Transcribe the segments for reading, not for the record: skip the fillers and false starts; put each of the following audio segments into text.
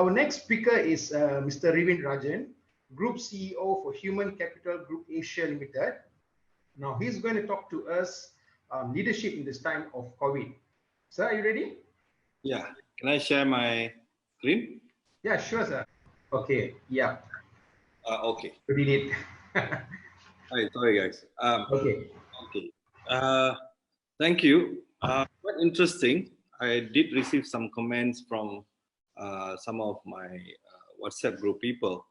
Our next speaker is Mr. Rivin Rajan, Group CEO for Human Capital Group Asia Limited. Now he's going to talk to us leadership in this time of COVID. Sir, are you ready? Yeah. Can I share my screen? Yeah, sure, sir. Okay. Yeah. Okay. You did it. Hi, sorry, guys. Okay. Okay. Thank you. Quite interesting. I did receive some comments from some of my WhatsApp group people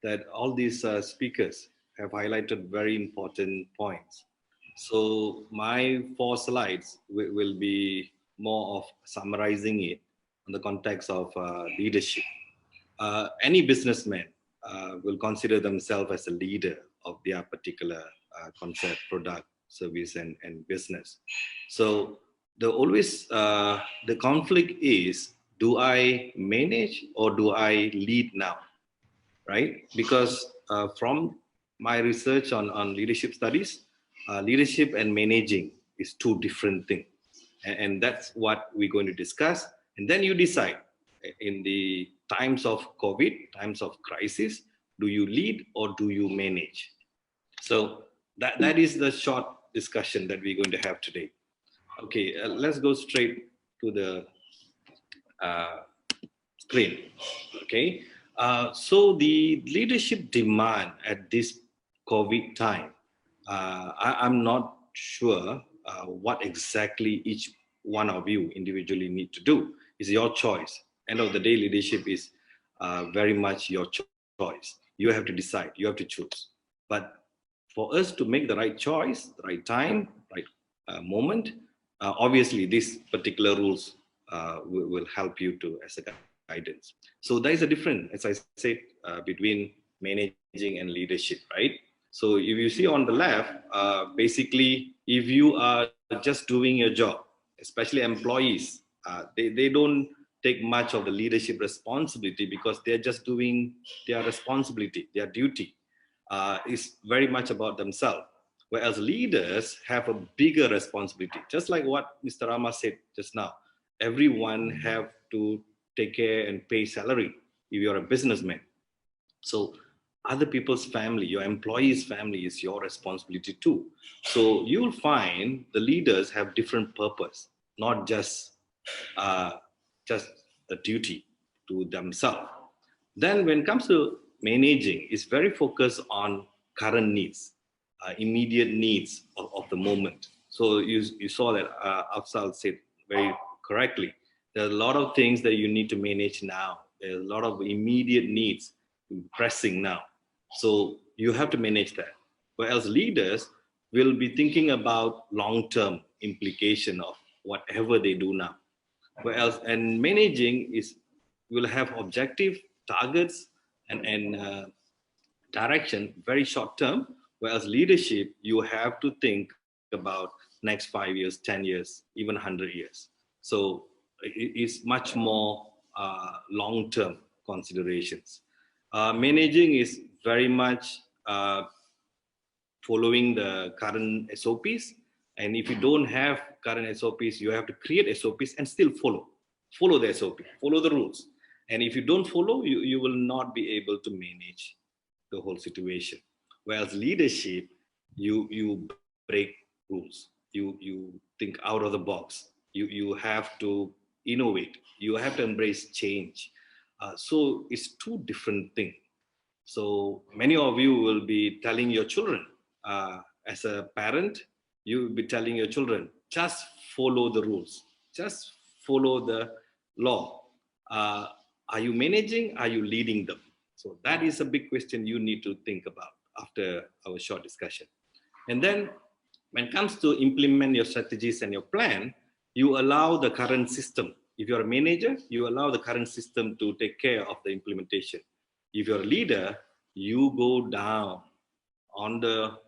that all these speakers have highlighted very important points. So my 4 slides will be more of summarizing it in the context of leadership. Any businessman will consider themselves as a leader of their particular concept, product, service, and business. So the conflict is, do I manage or do I lead now, right? Because from my research on leadership studies, leadership and managing is 2 different things. And that's what we're going to discuss. And then you decide, in the times of COVID, times of crisis, do you lead or do you manage? So that is the short discussion that we're going to have today. Okay, let's go straight to the screen. Okay, so the leadership demand at this COVID time, I'm not sure what exactly each one of you individually need to do. It's your choice. End of the day, leadership is very much your choice. You have to decide, you have to choose. But for us to make the right choice, the right time, right moment, obviously these particular rules will help you to as a guidance. So there is a difference, as I said, between managing and leadership, right? So if you see on the left, basically, if you are just doing your job, especially employees, they don't take much of the leadership responsibility because they're just doing their responsibility, their duty is very much about themselves. Whereas leaders have a bigger responsibility, just like what Mr. Rama said just now. Everyone have to take care and pay salary if you're a businessman. So other people's family, your employees' family is your responsibility too. So you'll find the leaders have different purpose, not just a duty to themselves. Then when it comes to managing, it's very focused on current needs, immediate needs of the moment. So you saw that Afsal said very correctly. There are a lot of things that you need to manage now. There are a lot of immediate needs pressing now. So you have to manage that. Whereas leaders will be thinking about long-term implication of whatever they do now. Whereas and managing is will have objective targets and direction very short term. Whereas leadership, you have to think about next 5 years, 10 years, even 100 years. So it is much more long-term considerations. Managing is very much following the current SOPs. And if you don't have current SOPs, you have to create SOPs and still follow the SOP, follow the rules. And if you don't follow, you will not be able to manage the whole situation. Whereas leadership, you break rules. You think out of the box. You have to innovate. You have to embrace change. So it's 2 different things. So many of you will be telling your children, as a parent, you will be telling your children, just follow the rules. Just follow the law. Are you managing? Are you leading them? So that is a big question you need to think about after our short discussion. And then when it comes to implement your strategies and your plan, you allow the current system. If you're a manager, you allow the current system to take care of the implementation. If you're a leader, you go down on the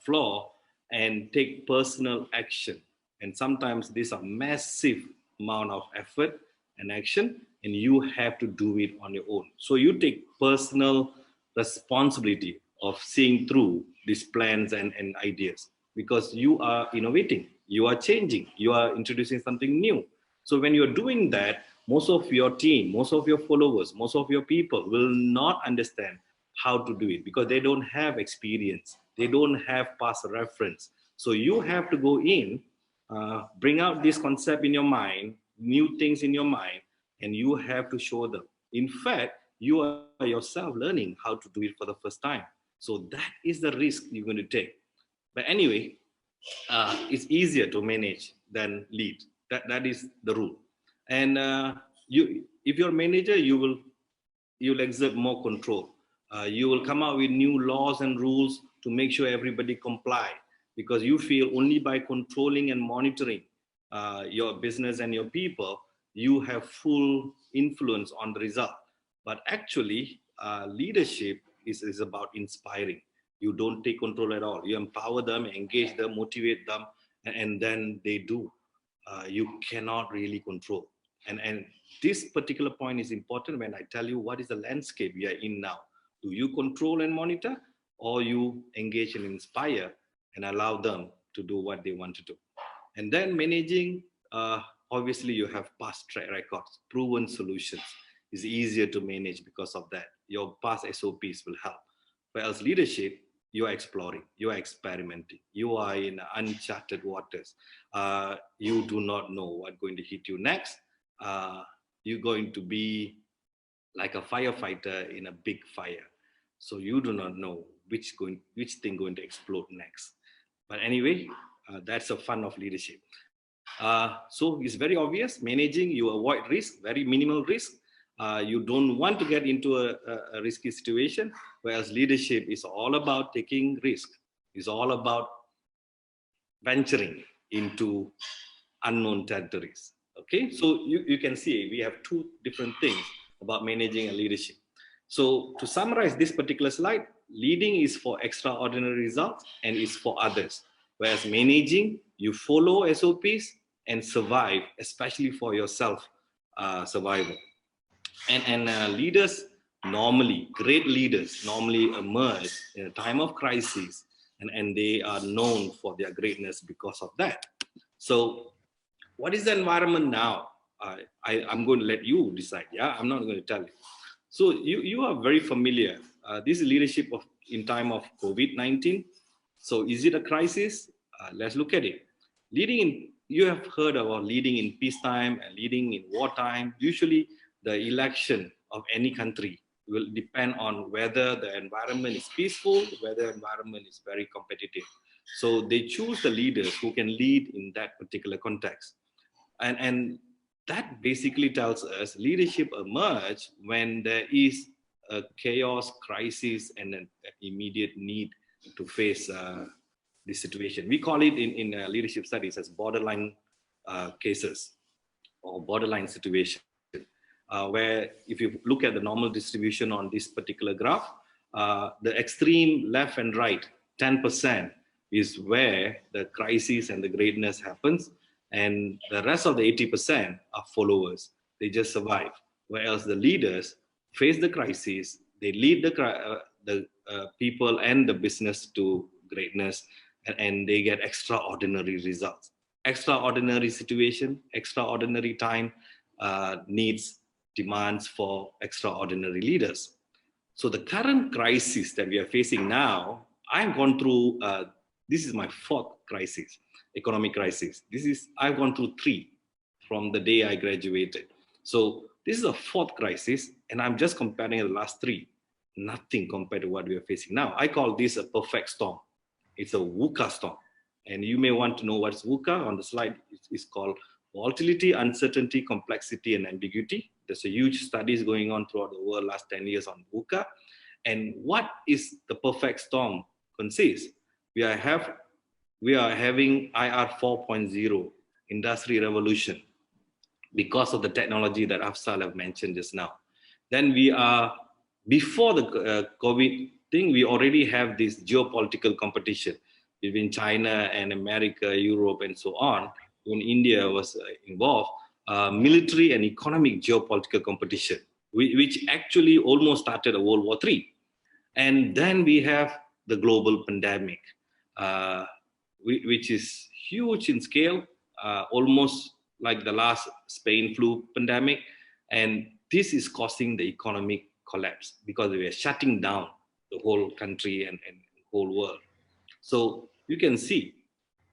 floor and take personal action. And sometimes these are massive amount of effort and action, and you have to do it on your own. So you take personal responsibility of seeing through these plans and ideas, because you are innovating, you are changing, you are introducing something new. So when you're doing that, most of your team, most of your followers, most of your people will not understand how to do it because they don't have experience. They don't have past reference. So you have to go in, bring out this concept in your mind, new things in your mind, and you have to show them. In fact, you are yourself learning how to do it for the first time. So that is the risk you're going to take. But anyway, it's easier to manage than lead. That is the rule. And if you're a manager, you'll exert more control. You will come out with new laws and rules to make sure everybody comply, because you feel only by controlling and monitoring your business and your people, you have full influence on the result. But actually, leadership is about inspiring. You don't take control at all. You empower them, engage them, motivate them, and then they do. You cannot really control. And this particular point is important when I tell you what is the landscape we are in now. Do you control and monitor, or you engage and inspire and allow them to do what they want to do? And then managing, obviously you have past track records, proven solutions. It's easier to manage because of that. Your past SOPs will help. Whereas leadership, you are exploring, you are experimenting, you are in uncharted waters. You do not know what's going to hit you next. You're going to be like a firefighter in a big fire. So you do not know which thing going to explode next. But anyway, that's the fun of leadership. So it's very obvious, managing, you avoid risk, very minimal risk. You don't want to get into a risky situation, whereas leadership is all about taking risk. It's all about venturing into unknown territories. Okay, so you can see we have two different things about managing and leadership. So to summarize this particular slide, leading is for extraordinary results and is for others. Whereas managing, you follow SOPs and survive, especially for yourself survival. And leaders normally, great leaders normally emerge in a time of crisis, and they are known for their greatness because of that. So what is the environment now? I'm going to let you decide. Yeah, I'm not going to tell you. So you are very familiar. This is leadership in time of COVID-19. So is it a crisis? Let's look at it. You have heard about leading in peacetime and leading in wartime. Usually the election of any country will depend on whether the environment is peaceful, whether the environment is very competitive. So they choose the leaders who can lead in that particular context. And that basically tells us leadership emerges when there is a chaos, crisis, and an immediate need to face this situation. We call it in leadership studies as borderline cases or borderline situation, where if you look at the normal distribution on this particular graph, the extreme left and right, 10% is where the crisis and the greatness happens. And the rest of the 80% are followers. They just survive. Whereas the leaders face the crisis, they lead the people and the business to greatness, and they get extraordinary results. Extraordinary situation, extraordinary time demands for extraordinary leaders. So the current crisis that we are facing now, I've gone through, this is my fourth crisis. Economic crisis. I've gone through 3 from the day I graduated. So this is a fourth crisis, and I'm just comparing the last 3. Nothing compared to what we are facing now. I call this a perfect storm. It's a VUCA storm. And you may want to know what's VUCA. On the slide, it's called volatility, uncertainty, complexity, and ambiguity. There's a huge studies going on throughout the world last 10 years on VUCA. And what is the perfect storm consists? We are having IR 4.0, industry revolution, because of the technology that Afsal have mentioned just now. Then we are, before the COVID thing, we already have this geopolitical competition between China and America, Europe, and so on. When India was involved, military and economic geopolitical competition, which actually almost started a World War III. And then we have the global pandemic, which is huge in scale, almost like the last Spain flu pandemic. And this is causing the economic collapse because we are shutting down the whole country and whole world. So you can see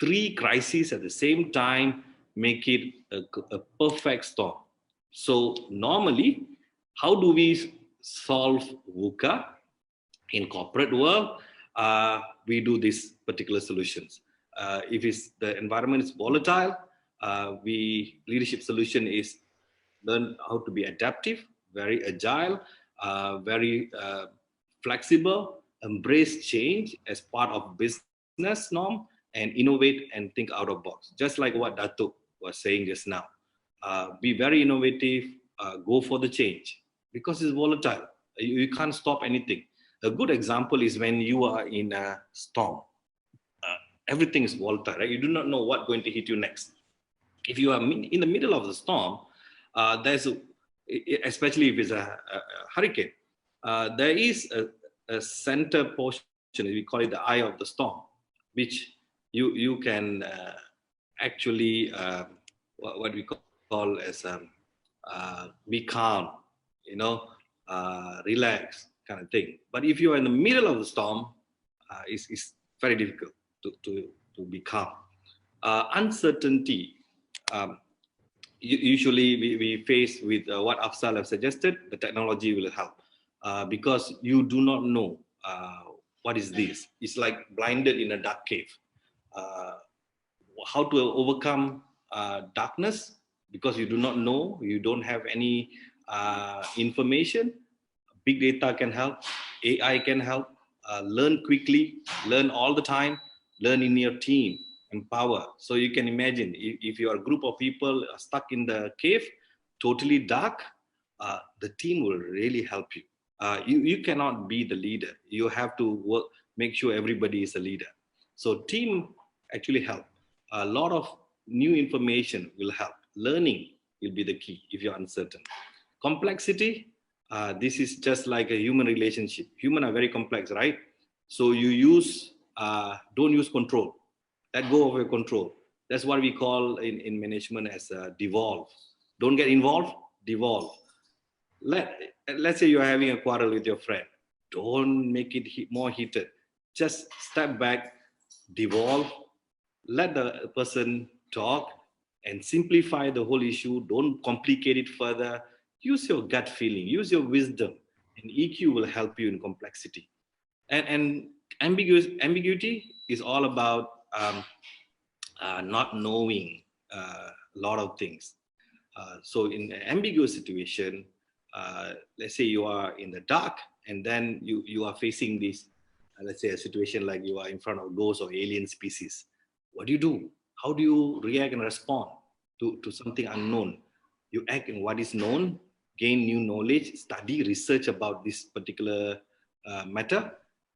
three crises at the same time make it a perfect storm. So normally, how do we solve VUCA in corporate world? We do these particular solutions. If it's, the environment is volatile, leadership solution is learn how to be adaptive, very agile, very flexible, embrace change as part of business norm, and innovate and think out of box. Just like what Datuk was saying just now. Be very innovative, go for the change because it's volatile. You can't stop anything. A good example is when you are in a storm. Everything is volatile, right? You do not know what's going to hit you next. If you are in the middle of the storm, especially if it's a hurricane, there is a center portion, we call it the eye of the storm, which you can actually, what we call as be calm, relax kind of thing. But if you are in the middle of the storm, it's very difficult to be calm. Uncertainty. Usually we face with what Afzal have suggested, the technology will help because you do not know what is this. It's like blinded in a dark cave. How to overcome darkness because you do not know, you don't have any information. Big data can help, AI can help, learn quickly, learn all the time, learn in your team, empower. So you can imagine if you are a group of people stuck in the cave, totally dark, the team will really help you. You cannot be the leader. You have to make sure everybody is a leader. So team actually help. A lot of new information will help. Learning will be the key if you're uncertain. Complexity, this is just like a human relationship. Humans are very complex, right? So you don't use control. Let go of your control. That's what we call in management as devolve. Don't get involved, devolve. Let's say you're having a quarrel with your friend. Don't make it more heated. Just step back, devolve, let the person talk and simplify the whole issue. Don't complicate it further. Use your gut feeling, use your wisdom, and EQ will help you in complexity. And ambiguity is all about not knowing a lot of things. So in an ambiguous situation, let's say you are in the dark and then you are facing this, let's say a situation like you are in front of ghosts or alien species. What do? How do you react and respond to something unknown? You act in what is known, gain new knowledge, study, research about this particular matter,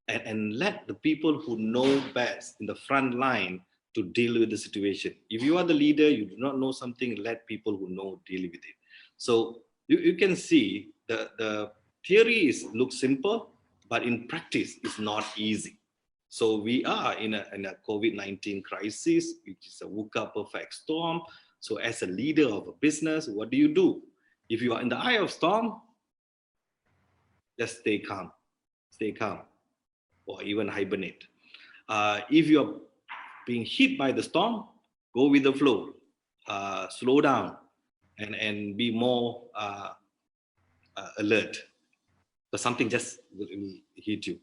and let the people who know best in the front line to deal with the situation. If you are the leader, you do not know something, let people who know deal with it. So you can see the theory looks simple, but in practice, it's not easy. So we are in a COVID-19 crisis, which is a VUCA perfect storm. So as a leader of a business, what do? If you are in the eye of storm, just stay calm, or even hibernate. If you're being hit by the storm, go with the flow, slow down, and be more alert. But something just will hit you.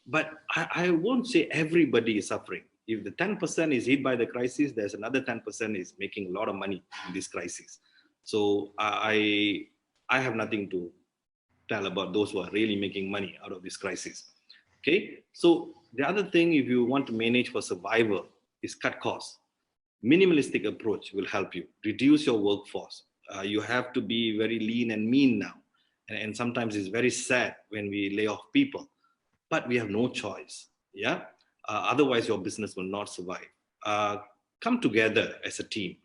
But I won't say everybody is suffering. If the 10% is hit by the crisis, there's another 10% is making a lot of money in this crisis. So I have nothing to tell about those who are really making money out of this crisis. Okay, so the other thing, if you want to manage for survival, is cut costs. Minimalistic approach will help you reduce your workforce. You have to be very lean and mean now, and sometimes it's very sad when we lay off people, but we have no choice. Yeah, otherwise your business will not survive. Come together as a team.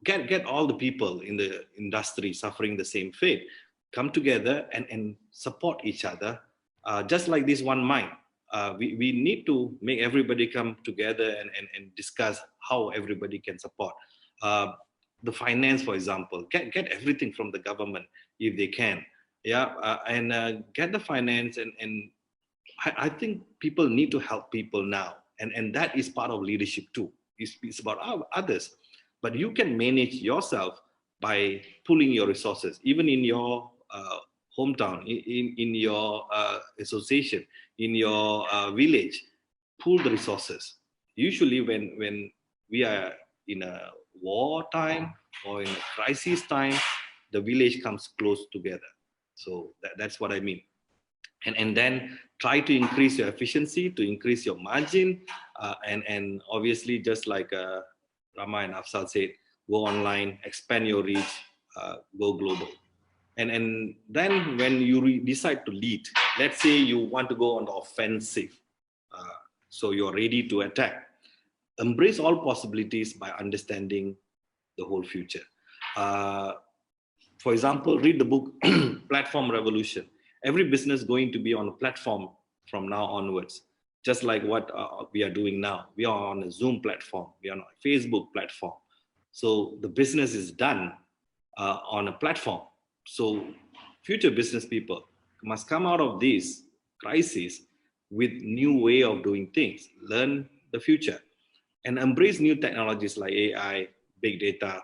Get all the people in the industry suffering the same fate. Come together and support each other. Just like this one mind, we need to make everybody come together and discuss how everybody can support. The finance, for example, get everything from the government if they can. Yeah, and get the finance, and I think people need to help people now, and that is part of leadership too. It's about others, but you can manage yourself by pulling your resources, even in your hometown, in your association, in your village. Pull the resources. Usually, when we are in a war time or in a crisis time, the village comes close together. So that's what I mean. And then try to increase your efficiency, to increase your margin, and obviously, just like Rama and Afsal said, go online, expand your reach, go global. And then when you decide to lead, let's say you want to go on the offensive, so you're ready to attack. Embrace all possibilities by understanding the whole future. For example, read the book Platform Revolution. Every business going to be on a platform from now onwards, just like what we are doing now. We are on a Zoom platform, we are on a Facebook platform. So the business is done on a platform. So future business people must come out of this crisis with new way of doing things, learn the future, and embrace new technologies like AI, big data,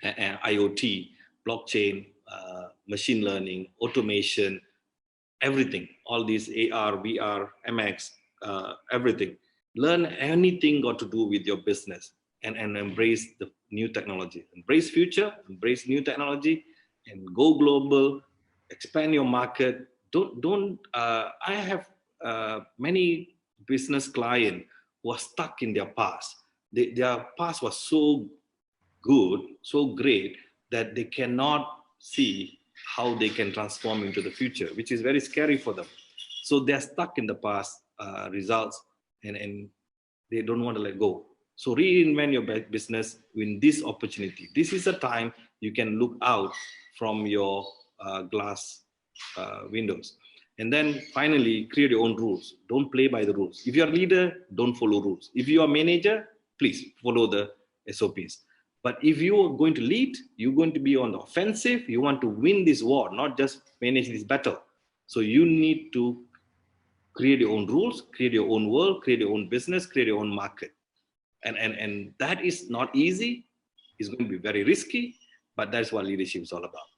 IoT, blockchain, machine learning, automation, everything, all these AR, VR, MX, everything. Learn anything got to do with your business, and embrace the new technology. Embrace future, embrace new technology, and go global, expand your market. I have many business clients who are stuck in their past. Their past was so good, so great, that they cannot see how they can transform into the future, which is very scary for them. So they're stuck in the past results, and they don't want to let go. So reinvent your business in this opportunity. This is a time you can look out from your glass windows. And then finally, create your own rules. Don't play by the rules. If you're a leader, don't follow rules. If you're a manager, please follow the SOPs. But if you're going to lead, you're going to be on the offensive. You want to win this war, not just manage this battle. So you need to create your own rules, create your own world, create your own business, create your own market. And that is not easy. It's going to be very risky, but that's what leadership is all about.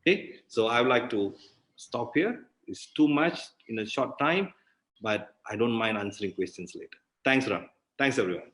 Okay, so I would like to stop here. It's too much in a short time, but I don't mind answering questions later. Thanks, Ram. Thanks, everyone.